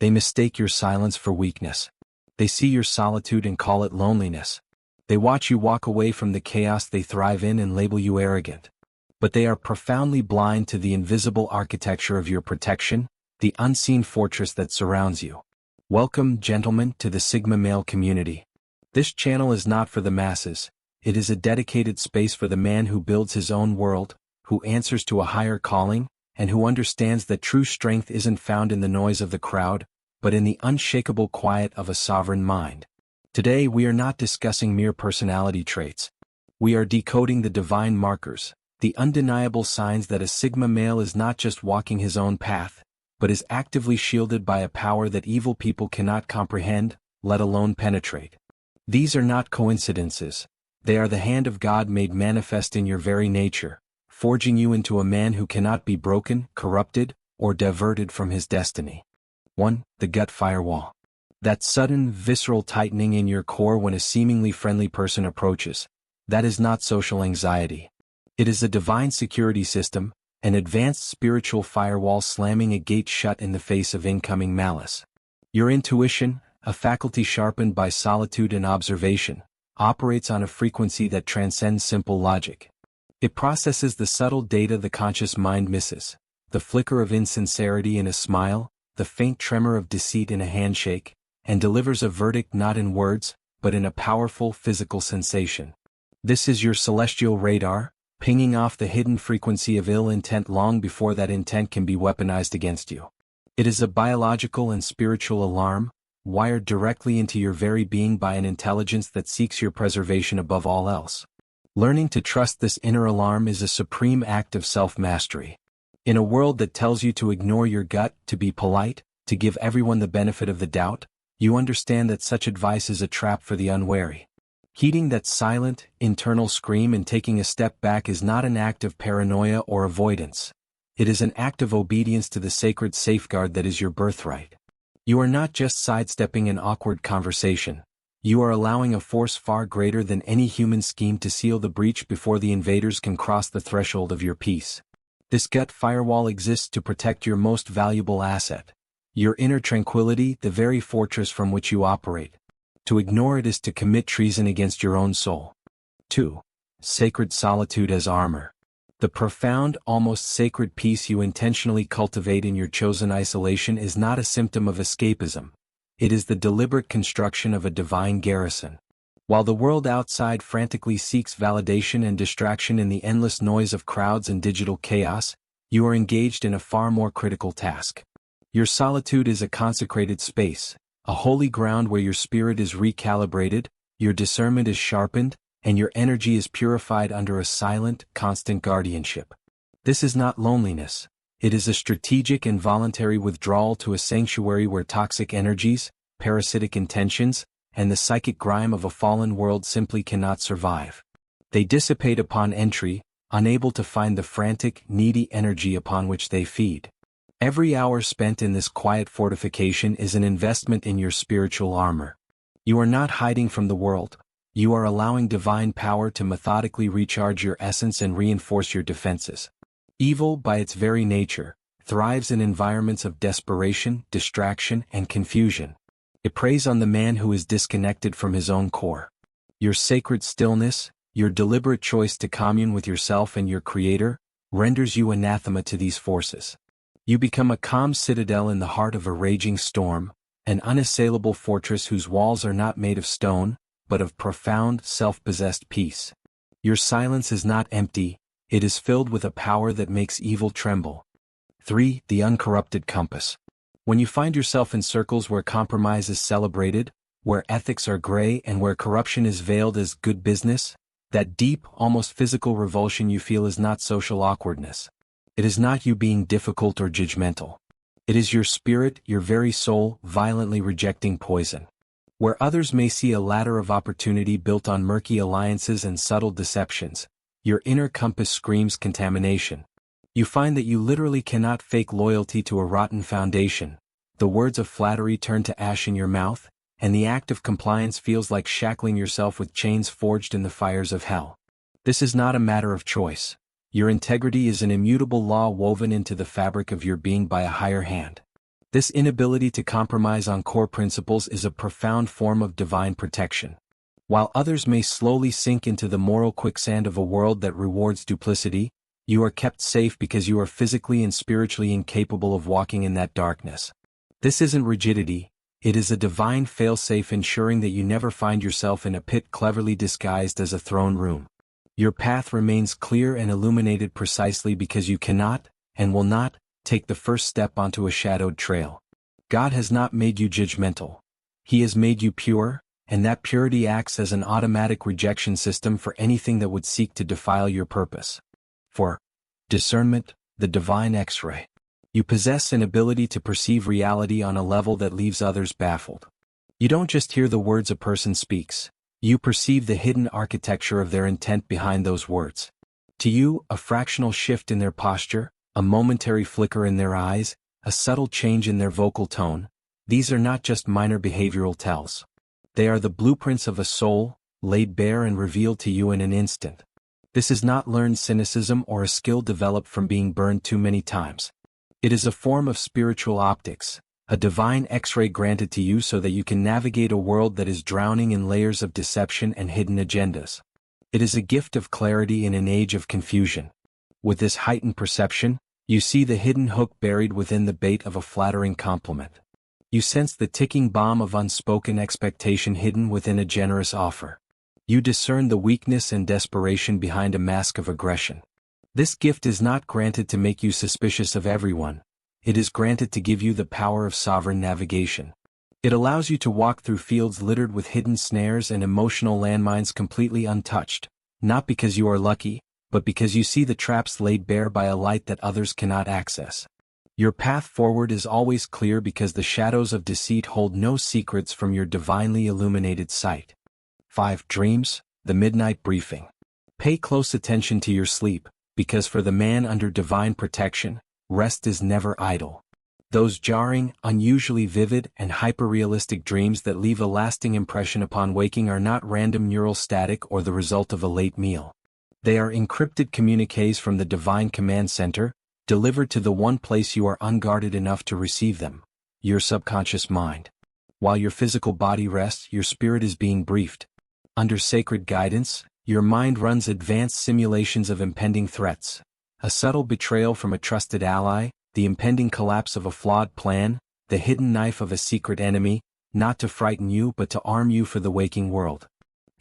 They mistake your silence for weakness. They see your solitude and call it loneliness. They watch you walk away from the chaos they thrive in and label you arrogant. But they are profoundly blind to the invisible architecture of your protection, the unseen fortress that surrounds you. Welcome, gentlemen, to the Sigma male community. This channel is not for the masses. It is a dedicated space for the man who builds his own world, who answers to a higher calling, and who understands that true strength isn't found in the noise of the crowd, but in the unshakable quiet of a sovereign mind. Today we are not discussing mere personality traits. We are decoding the divine markers, the undeniable signs that a Sigma male is not just walking his own path, but is actively shielded by a power that evil people cannot comprehend, let alone penetrate. These are not coincidences. They are the hand of God made manifest in your very nature, forging you into a man who cannot be broken, corrupted, or diverted from his destiny. 1. The gut firewall. That sudden, visceral tightening in your core when a seemingly friendly person approaches. That is not social anxiety. It is a divine security system, an advanced spiritual firewall slamming a gate shut in the face of incoming malice. Your intuition, a faculty sharpened by solitude and observation, operates on a frequency that transcends simple logic. It processes the subtle data the conscious mind misses, the flicker of insincerity in a smile, the faint tremor of deceit in a handshake, and delivers a verdict not in words, but in a powerful physical sensation. This is your celestial radar, pinging off the hidden frequency of ill intent long before that intent can be weaponized against you. It is a biological and spiritual alarm, wired directly into your very being by an intelligence that seeks your preservation above all else. Learning to trust this inner alarm is a supreme act of self-mastery. In a world that tells you to ignore your gut, to be polite, to give everyone the benefit of the doubt, you understand that such advice is a trap for the unwary. Heeding that silent, internal scream and taking a step back is not an act of paranoia or avoidance. It is an act of obedience to the sacred safeguard that is your birthright. You are not just sidestepping an awkward conversation. You are allowing a force far greater than any human scheme to seal the breach before the invaders can cross the threshold of your peace. This gut firewall exists to protect your most valuable asset, your inner tranquility, the very fortress from which you operate. To ignore it is to commit treason against your own soul. 2. Sacred solitude as armor. The profound, almost sacred peace you intentionally cultivate in your chosen isolation is not a symptom of escapism. It is the deliberate construction of a divine garrison. While the world outside frantically seeks validation and distraction in the endless noise of crowds and digital chaos, you are engaged in a far more critical task. Your solitude is a consecrated space, a holy ground where your spirit is recalibrated, your discernment is sharpened, and your energy is purified under a silent, constant guardianship. This is not loneliness. It is a strategic and voluntary withdrawal to a sanctuary where toxic energies, parasitic intentions, and the psychic grime of a fallen world simply cannot survive. They dissipate upon entry, unable to find the frantic, needy energy upon which they feed. Every hour spent in this quiet fortification is an investment in your spiritual armor. You are not hiding from the world. You are allowing divine power to methodically recharge your essence and reinforce your defenses. Evil, by its very nature, thrives in environments of desperation, distraction, and confusion. It preys on the man who is disconnected from his own core. Your sacred stillness, your deliberate choice to commune with yourself and your Creator, renders you anathema to these forces. You become a calm citadel in the heart of a raging storm, an unassailable fortress whose walls are not made of stone, but of profound, self-possessed peace. Your silence is not empty, it is filled with a power that makes evil tremble. 3. The Uncorrupted Compass. When you find yourself in circles where compromise is celebrated, where ethics are gray and where corruption is veiled as good business, that deep, almost physical revulsion you feel is not social awkwardness. It is not you being difficult or judgmental. It is your spirit, your very soul, violently rejecting poison. Where others may see a ladder of opportunity built on murky alliances and subtle deceptions, your inner compass screams contamination. You find that you literally cannot fake loyalty to a rotten foundation. The words of flattery turn to ash in your mouth, and the act of compliance feels like shackling yourself with chains forged in the fires of hell. This is not a matter of choice. Your integrity is an immutable law woven into the fabric of your being by a higher hand. This inability to compromise on core principles is a profound form of divine protection. While others may slowly sink into the moral quicksand of a world that rewards duplicity, you are kept safe because you are physically and spiritually incapable of walking in that darkness. This isn't rigidity, it is a divine failsafe ensuring that you never find yourself in a pit cleverly disguised as a throne room. Your path remains clear and illuminated precisely because you cannot, and will not, take the first step onto a shadowed trail. God has not made you judgmental. He has made you pure, and that purity acts as an automatic rejection system for anything that would seek to defile your purpose. 4. Discernment, the divine X-ray. You possess an ability to perceive reality on a level that leaves others baffled. You don't just hear the words a person speaks, you perceive the hidden architecture of their intent behind those words. To you, a fractional shift in their posture, a momentary flicker in their eyes, a subtle change in their vocal tone, these are not just minor behavioral tells. They are the blueprints of a soul, laid bare and revealed to you in an instant. This is not learned cynicism or a skill developed from being burned too many times. It is a form of spiritual optics, a divine X-ray granted to you so that you can navigate a world that is drowning in layers of deception and hidden agendas. It is a gift of clarity in an age of confusion. With this heightened perception, you see the hidden hook buried within the bait of a flattering compliment. You sense the ticking bomb of unspoken expectation hidden within a generous offer. You discern the weakness and desperation behind a mask of aggression. This gift is not granted to make you suspicious of everyone. It is granted to give you the power of sovereign navigation. It allows you to walk through fields littered with hidden snares and emotional landmines completely untouched, not because you are lucky, but because you see the traps laid bare by a light that others cannot access. Your path forward is always clear because the shadows of deceit hold no secrets from your divinely illuminated sight. 5. Dreams, the midnight briefing. Pay close attention to your sleep, because for the man under divine protection, rest is never idle. Those jarring, unusually vivid, and hyper-realistic dreams that leave a lasting impression upon waking are not random neural static or the result of a late meal. They are encrypted communiques from the divine command center, delivered to the one place you are unguarded enough to receive them, your subconscious mind. While your physical body rests, your spirit is being briefed. Under sacred guidance, your mind runs advanced simulations of impending threats. A subtle betrayal from a trusted ally, the impending collapse of a flawed plan, the hidden knife of a secret enemy, not to frighten you but to arm you for the waking world.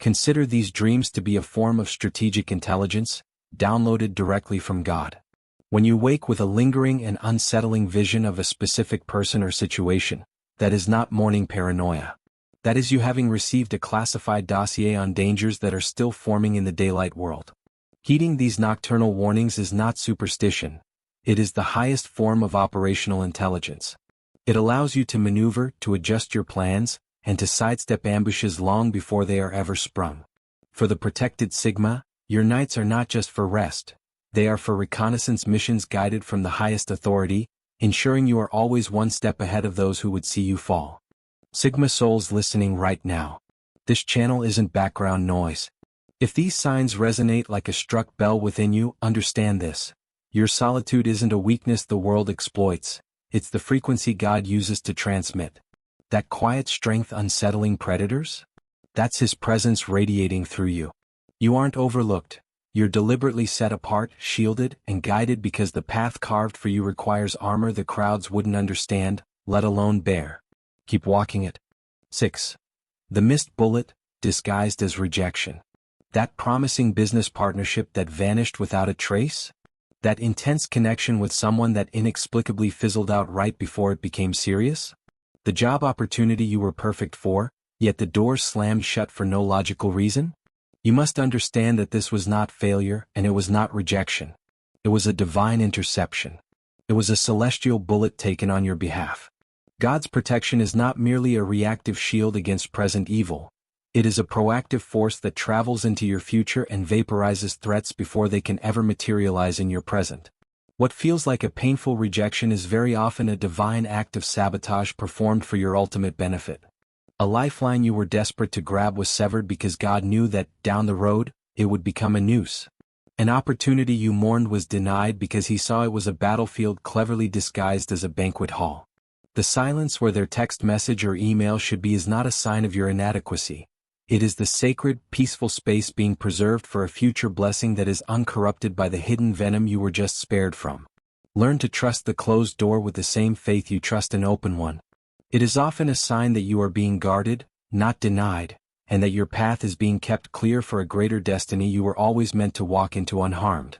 Consider these dreams to be a form of strategic intelligence, downloaded directly from God. When you wake with a lingering and unsettling vision of a specific person or situation, that is not morning paranoia. That is you having received a classified dossier on dangers that are still forming in the daylight world. Heeding these nocturnal warnings is not superstition. It is the highest form of operational intelligence. It allows you to maneuver, to adjust your plans, and to sidestep ambushes long before they are ever sprung. For the protected Sigma, your nights are not just for rest. They are for reconnaissance missions guided from the highest authority, ensuring you are always one step ahead of those who would see you fall. Sigma souls listening right now. This channel isn't background noise. If these signs resonate like a struck bell within you, understand this. Your solitude isn't a weakness the world exploits, it's the frequency God uses to transmit. That quiet strength unsettling predators? That's His presence radiating through you. You aren't overlooked. You're deliberately set apart, shielded, and guided because the path carved for you requires armor the crowds wouldn't understand, let alone bear. Keep walking it. 6. The missed bullet, disguised as rejection. That promising business partnership that vanished without a trace? That intense connection with someone that inexplicably fizzled out right before it became serious? The job opportunity you were perfect for, yet the door slammed shut for no logical reason? You must understand that this was not failure and it was not rejection. It was a divine interception. It was a celestial bullet taken on your behalf. God's protection is not merely a reactive shield against present evil. It is a proactive force that travels into your future and vaporizes threats before they can ever materialize in your present. What feels like a painful rejection is very often a divine act of sabotage performed for your ultimate benefit. A lifeline you were desperate to grab was severed because God knew that, down the road, it would become a noose. An opportunity you mourned was denied because He saw it was a battlefield cleverly disguised as a banquet hall. The silence where their text message or email should be is not a sign of your inadequacy. It is the sacred, peaceful space being preserved for a future blessing that is uncorrupted by the hidden venom you were just spared from. Learn to trust the closed door with the same faith you trust an open one. It is often a sign that you are being guarded, not denied, and that your path is being kept clear for a greater destiny you were always meant to walk into unharmed.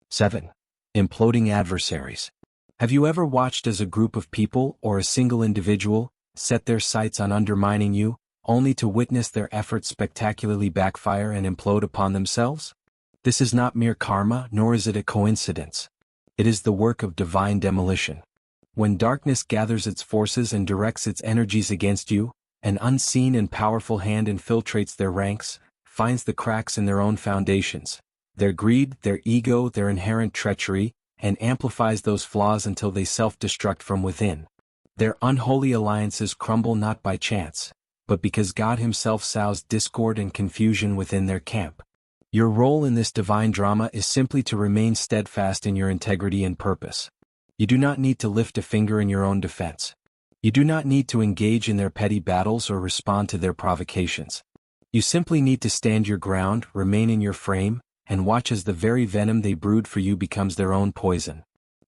7. Imploding Adversaries. Have you ever watched as a group of people or a single individual set their sights on undermining you, only to witness their efforts spectacularly backfire and implode upon themselves? This is not mere karma, nor is it a coincidence. It is the work of divine demolition. When darkness gathers its forces and directs its energies against you, an unseen and powerful hand infiltrates their ranks, finds the cracks in their own foundations, their greed, their ego, their inherent treachery, and amplifies those flaws until they self-destruct from within. Their unholy alliances crumble not by chance, but because God Himself sows discord and confusion within their camp. Your role in this divine drama is simply to remain steadfast in your integrity and purpose. You do not need to lift a finger in your own defense. You do not need to engage in their petty battles or respond to their provocations. You simply need to stand your ground, remain in your frame, and watch as the very venom they brewed for you becomes their own poison.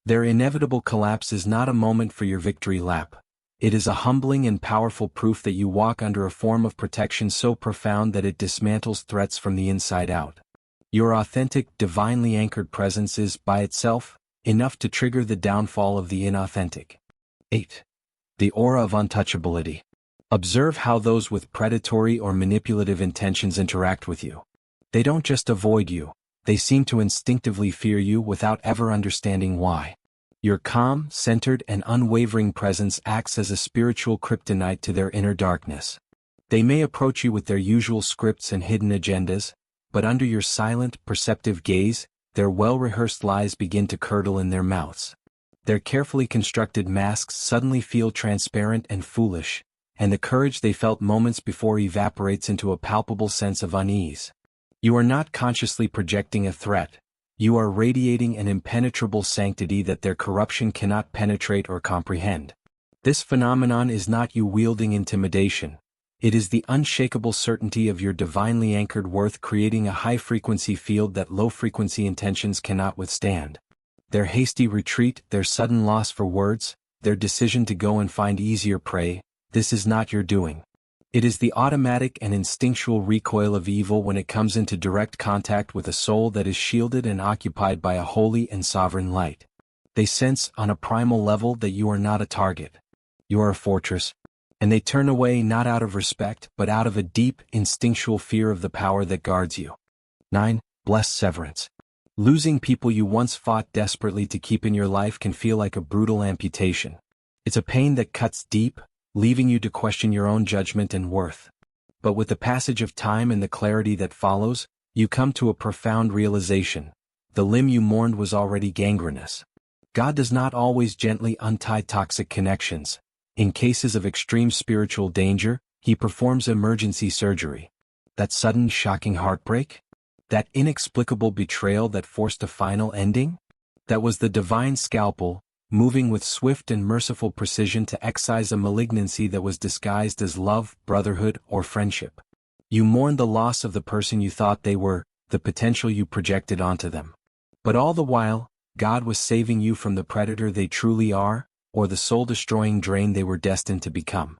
Their inevitable collapse is not a moment for your victory lap. It is a humbling and powerful proof that you walk under a form of protection so profound that it dismantles threats from the inside out. Your authentic, divinely anchored presence is, by itself, enough to trigger the downfall of the inauthentic. 8. The Aura of Untouchability. Observe how those with predatory or manipulative intentions interact with you. They don't just avoid you, they seem to instinctively fear you without ever understanding why. Your calm, centered, and unwavering presence acts as a spiritual kryptonite to their inner darkness. They may approach you with their usual scripts and hidden agendas, but under your silent, perceptive gaze, their well-rehearsed lies begin to curdle in their mouths. Their carefully constructed masks suddenly feel transparent and foolish, and the courage they felt moments before evaporates into a palpable sense of unease. You are not consciously projecting a threat. You are radiating an impenetrable sanctity that their corruption cannot penetrate or comprehend. This phenomenon is not you wielding intimidation. It is the unshakable certainty of your divinely anchored worth creating a high-frequency field that low-frequency intentions cannot withstand. Their hasty retreat, their sudden loss for words, their decision to go and find easier prey, this is not your doing. It is the automatic and instinctual recoil of evil when it comes into direct contact with a soul that is shielded and occupied by a holy and sovereign light. They sense, on a primal level, that you are not a target. You are a fortress, and they turn away not out of respect but out of a deep, instinctual fear of the power that guards you. 9. Blessed Severance. Losing people you once fought desperately to keep in your life can feel like a brutal amputation. It's a pain that cuts deep, leaving you to question your own judgment and worth. But with the passage of time and the clarity that follows, you come to a profound realization. The limb you mourned was already gangrenous. God does not always gently untie toxic connections. In cases of extreme spiritual danger, He performs emergency surgery. That sudden, shocking heartbreak? That inexplicable betrayal that forced a final ending? That was the divine scalpel, moving with swift and merciful precision to excise a malignancy that was disguised as love, brotherhood, or friendship. You mourned the loss of the person you thought they were, the potential you projected onto them. But all the while, God was saving you from the predator they truly are, or the soul-destroying drain they were destined to become.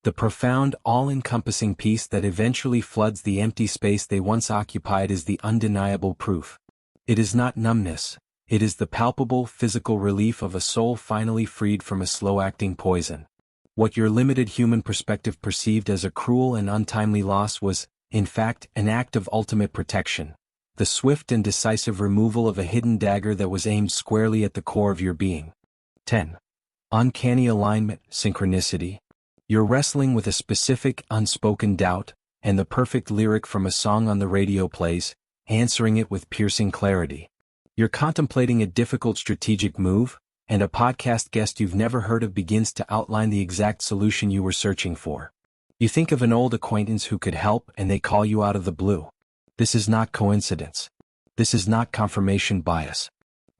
The profound, all-encompassing peace that eventually floods the empty space they once occupied is the undeniable proof. It is not numbness. It is the palpable, physical relief of a soul finally freed from a slow-acting poison. What your limited human perspective perceived as a cruel and untimely loss was, in fact, an act of ultimate protection. The swift and decisive removal of a hidden dagger that was aimed squarely at the core of your being. 10. Uncanny alignment, synchronicity. You're wrestling with a specific, unspoken doubt, and the perfect lyric from a song on the radio plays, answering it with piercing clarity. You're contemplating a difficult strategic move, and a podcast guest you've never heard of begins to outline the exact solution you were searching for. You think of an old acquaintance who could help, and they call you out of the blue. This is not coincidence. This is not confirmation bias.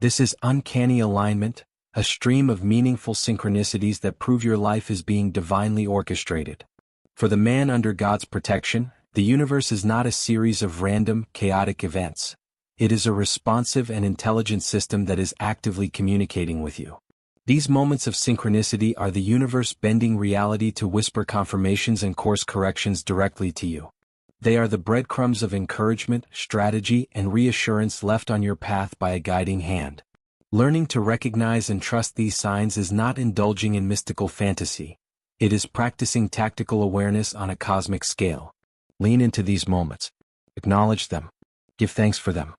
This is uncanny alignment, a stream of meaningful synchronicities that prove your life is being divinely orchestrated. For the man under God's protection, the universe is not a series of random, chaotic events. It is a responsive and intelligent system that is actively communicating with you. These moments of synchronicity are the universe bending reality to whisper confirmations and course corrections directly to you. They are the breadcrumbs of encouragement, strategy, and reassurance left on your path by a guiding hand. Learning to recognize and trust these signs is not indulging in mystical fantasy. It is practicing tactical awareness on a cosmic scale. Lean into these moments. Acknowledge them. Give thanks for them.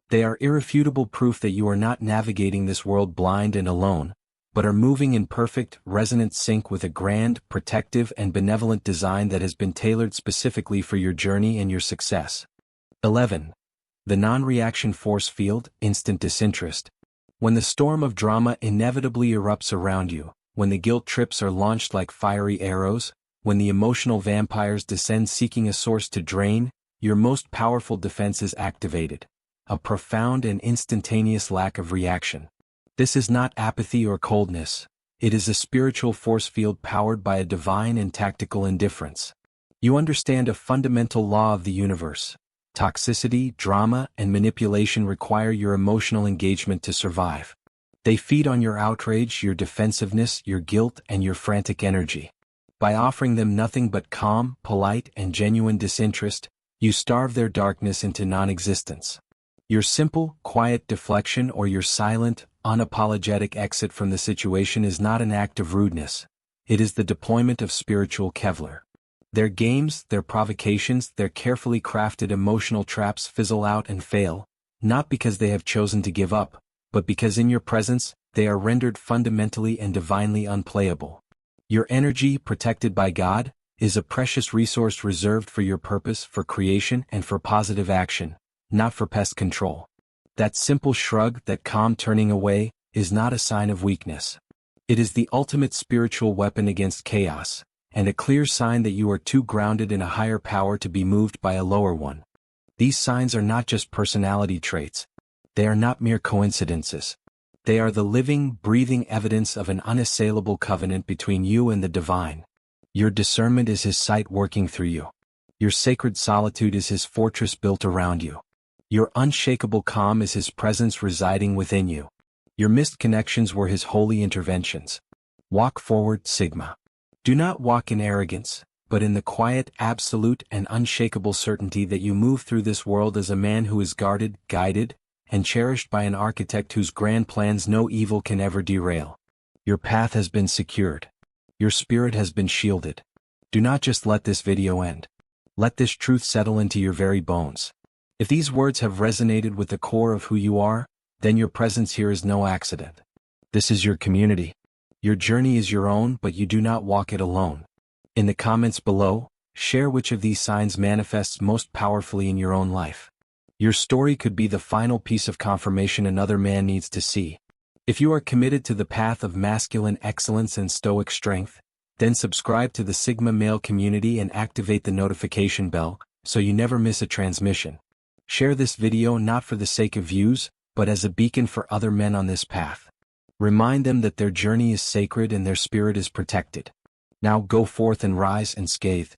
They are irrefutable proof that you are not navigating this world blind and alone, but are moving in perfect, resonant sync with a grand, protective, and benevolent design that has been tailored specifically for your journey and your success. 11. The non-reaction force field, instant disinterest. When the storm of drama inevitably erupts around you, when the guilt trips are launched like fiery arrows, when the emotional vampires descend seeking a source to drain, your most powerful defense is activated. A profound and instantaneous lack of reaction. This is not apathy or coldness. It is a spiritual force field powered by a divine and tactical indifference. You understand a fundamental law of the universe. Toxicity, drama, and manipulation require your emotional engagement to survive. They feed on your outrage, your defensiveness, your guilt, and your frantic energy. By offering them nothing but calm, polite, and genuine disinterest, you starve their darkness into non-existence. Your simple, quiet deflection or your silent, unapologetic exit from the situation is not an act of rudeness. It is the deployment of spiritual Kevlar. Their games, their provocations, their carefully crafted emotional traps fizzle out and fail, not because they have chosen to give up, but because in your presence, they are rendered fundamentally and divinely unplayable. Your energy, protected by God, is a precious resource reserved for your purpose, for creation, and for positive action, not for pest control. That simple shrug, that calm turning away, is not a sign of weakness. It is the ultimate spiritual weapon against chaos, and a clear sign that you are too grounded in a higher power to be moved by a lower one. These signs are not just personality traits. They are not mere coincidences. They are the living, breathing evidence of an unassailable covenant between you and the divine. Your discernment is His sight working through you. Your sacred solitude is His fortress built around you. Your unshakable calm is His presence residing within you. Your missed connections were His holy interventions. Walk forward, Sigma. Do not walk in arrogance, but in the quiet, absolute, and unshakable certainty that you move through this world as a man who is guarded, guided, and cherished by an architect whose grand plans no evil can ever derail. Your path has been secured. Your spirit has been shielded. Do not just let this video end. Let this truth settle into your very bones. If these words have resonated with the core of who you are, then your presence here is no accident. This is your community. Your journey is your own, but you do not walk it alone. In the comments below, share which of these signs manifests most powerfully in your own life. Your story could be the final piece of confirmation another man needs to see. If you are committed to the path of masculine excellence and stoic strength, then subscribe to the Sigma Male community and activate the notification bell, so you never miss a transmission. Share this video not for the sake of views, but as a beacon for other men on this path. Remind them that their journey is sacred and their spirit is protected. Now go forth and rise unscathed.